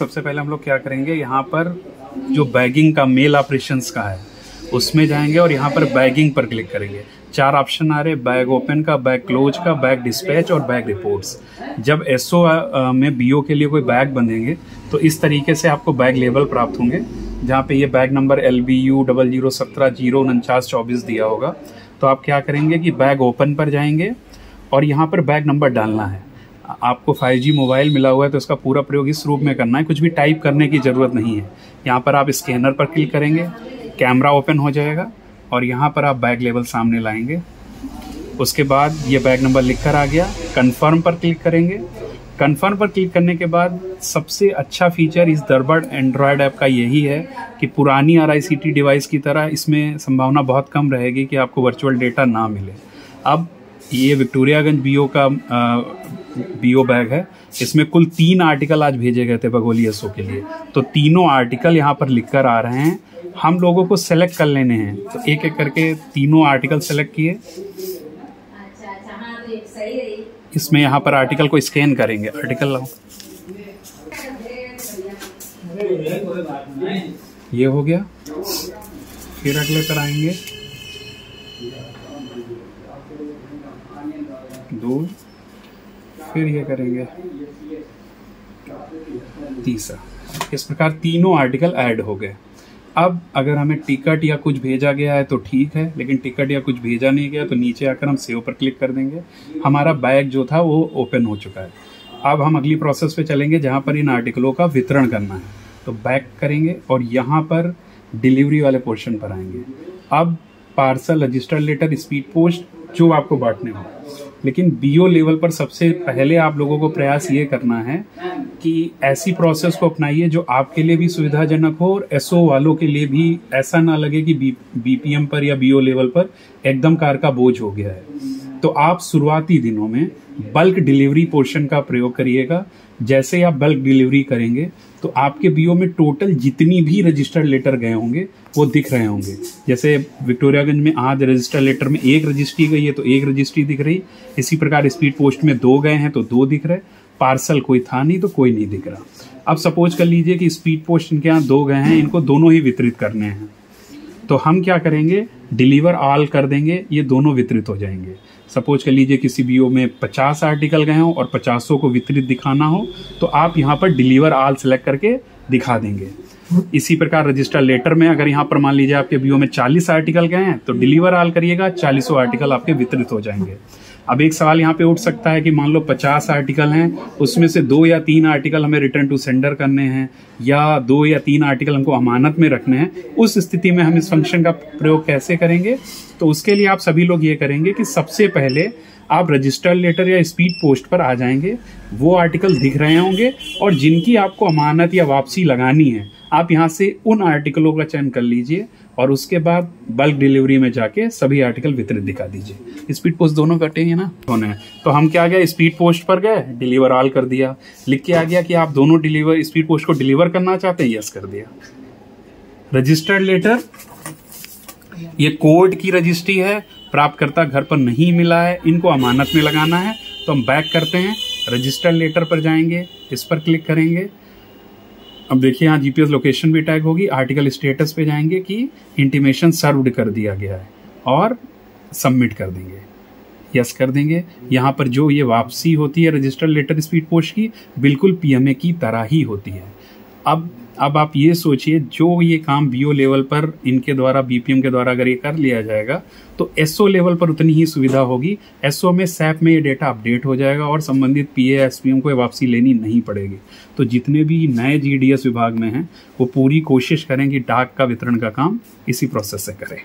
सबसे पहले हम लोग क्या करेंगे, यहाँ पर जो बैगिंग का मेल ऑपरेशंस का है उसमें जाएंगे और यहाँ पर बैगिंग पर क्लिक करेंगे। 4 ऑप्शन आ रहे, बैग ओपन का, बैग क्लोज का, बैग डिस्पैच और बैग रिपोर्ट्स। जब एसओ में बीओ के लिए कोई बैग बंधेंगे तो इस तरीके से आपको बैग लेबल प्राप्त होंगे, जहाँ पे ये बैग नंबर LBU 0017-04924 दिया होगा। तो आप क्या करेंगे कि बैग ओपन पर जाएंगे और यहाँ पर बैग नंबर डालना है। आपको 5G मोबाइल मिला हुआ है तो इसका पूरा प्रयोग इस रूप में करना है, कुछ भी टाइप करने की ज़रूरत नहीं है। यहाँ पर आप स्कैनर पर क्लिक करेंगे, कैमरा ओपन हो जाएगा और यहाँ पर आप बैग लेवल सामने लाएंगे। उसके बाद ये बैग नंबर लिखकर आ गया, कन्फर्म पर क्लिक करेंगे। कन्फर्म पर क्लिक करने के बाद सबसे अच्छा फीचर इस दरबड़ एंड्रॉयड ऐप का यही है कि पुरानी RICT डिवाइस की तरह इसमें संभावना बहुत कम रहेगी कि आपको वर्चुअल डेटा ना मिले। अब ये विक्टोरियागंज बीओ का बीओ बैग है, इसमें कुल 3 आर्टिकल आज भेजे गए थे बघोली एसओ के लिए। तो तीनों आर्टिकल यहाँ पर लिख कर आ रहे हैं, हम लोगों को सेलेक्ट कर लेने हैं। तो एक एक करके तीनों आर्टिकल सेलेक्ट किए। इसमें यहाँ पर आर्टिकल को स्कैन करेंगे, आर्टिकल लाओ, ये हो गया। फिर अगले पर आएंगे, 2, फिर ये करेंगे, तीसरा। इस प्रकार तीनों आर्टिकल ऐड हो गए। अब अगर हमें टिकट या कुछ भेजा गया है तो ठीक है, लेकिन टिकट या कुछ भेजा नहीं गया तो नीचे आकर हम सेव पर क्लिक कर देंगे। हमारा बैग जो था वो ओपन हो चुका है। अब हम अगली प्रोसेस पे चलेंगे जहाँ पर इन आर्टिकलों का वितरण करना है। तो बैक करेंगे और यहाँ पर डिलीवरी वाले पोर्शन पर आएंगे। अब parcel, register letter, speed post जो आपको बांटने हो, लेकिन बीओ लेवल पर सबसे पहले आप लोगों को प्रयास ये करना है कि ऐसी प्रोसेस को अपनाइए जो आपके लिए भी सुविधाजनक हो और एसओ वालों के लिए भी ऐसा ना लगे कि बीपीएम पर या बीओ लेवल पर एकदम कार का बोझ हो गया है। तो आप शुरुआती दिनों में बल्क डिलीवरी पोर्शन का प्रयोग करिएगा। जैसे आप बल्क डिलीवरी करेंगे तो आपके बीओ में टोटल जितनी भी रजिस्टर्ड लेटर गए होंगे वो दिख रहे होंगे। जैसे विक्टोरियागंज में आज रजिस्टर लेटर में 1 रजिस्ट्री गई है तो 1 रजिस्ट्री दिख रही। इसी प्रकार स्पीड पोस्ट में 2 गए हैं तो 2 दिख रहे। पार्सल कोई था नहीं तो कोई नहीं दिख रहा। अब सपोज कर लीजिए कि स्पीड पोस्ट इनके यहाँ 2 गए हैं, इनको दोनों ही वितरित करने हैं। तो हम क्या करेंगे, डिलीवर ऑल कर देंगे, ये दोनों वितरित हो जाएंगे। सपोज कर लीजिए किसी बीओ में 50 आर्टिकल गए हों और 50 को वितरित दिखाना हो तो आप यहाँ पर डिलीवर ऑल सेलेक्ट करके दिखा देंगे। इसी प्रकार रजिस्टर लेटर में अगर यहाँ पर मान लीजिए आपके बीओ में 40 आर्टिकल गए हैं तो डिलीवर ऑल करिएगा, 40 आर्टिकल आपके वितरित हो जाएंगे। अब एक सवाल यहाँ पे उठ सकता है कि मान लो 50 आर्टिकल हैं, उसमें से 2 या 3 आर्टिकल हमें रिटर्न टू सेंडर करने हैं या 2 या 3 आर्टिकल हमको अमानत में रखने हैं। उस स्थिति में हम इस फंक्शन का प्रयोग कैसे करेंगे? तो उसके लिए आप सभी लोग ये करेंगे कि सबसे पहले आप रजिस्टर्ड लेटर या स्पीड पोस्ट पर आ जाएंगे। वो आर्टिकल दिख रहे होंगे और जिनकी आपको अमानत या वापसी लगानी है आप यहाँ से उन आर्टिकलों का चयन कर लीजिए और उसके बाद बल्क डिलीवरी में जाके सभी आर्टिकल वितरित दिखा दीजिए। स्पीड पोस्ट दोनों कटेंगे ना, होने हैं। तो हम क्या गए, स्पीड पोस्ट पर गए, डिलीवर ऑल कर दिया। लिख के आ गया कि आप दोनों डिलीवर स्पीड पोस्ट को डिलीवर करना चाहते हैं, यस कर दिया। रजिस्टर्ड लेटर, ये कोर्ट की रजिस्ट्री है, प्राप्तकर्ता घर पर नहीं मिला है, इनको अमानत में लगाना है। तो हम बैक करते हैं, रजिस्टर्ड लेटर पर जाएंगे, इस पर क्लिक करेंगे। अब देखिए यहाँ जीपीएस लोकेशन भी टैग होगी। आर्टिकल स्टेटस पे जाएंगे कि इंटीमेशन सर्व्ड कर दिया गया है और सबमिट कर देंगे, यस कर देंगे। यहाँ पर जो ये वापसी होती है रजिस्टर्ड लेटर स्पीड पोस्ट की, बिल्कुल पीएमए की तरह ही होती है। अब आप ये सोचिए, जो ये काम बीओ लेवल पर इनके द्वारा, बीपीएम के द्वारा अगर ये कर लिया जाएगा तो एसओ लेवल पर उतनी ही सुविधा होगी। एसओ में सैप में ये डेटा अपडेट हो जाएगा और संबंधित पीए एसपीएम को वापसी लेनी नहीं पड़ेगी। तो जितने भी नए जीडीएस विभाग में हैं वो पूरी कोशिश करें कि डाक का वितरण का काम इसी प्रोसेस से करें।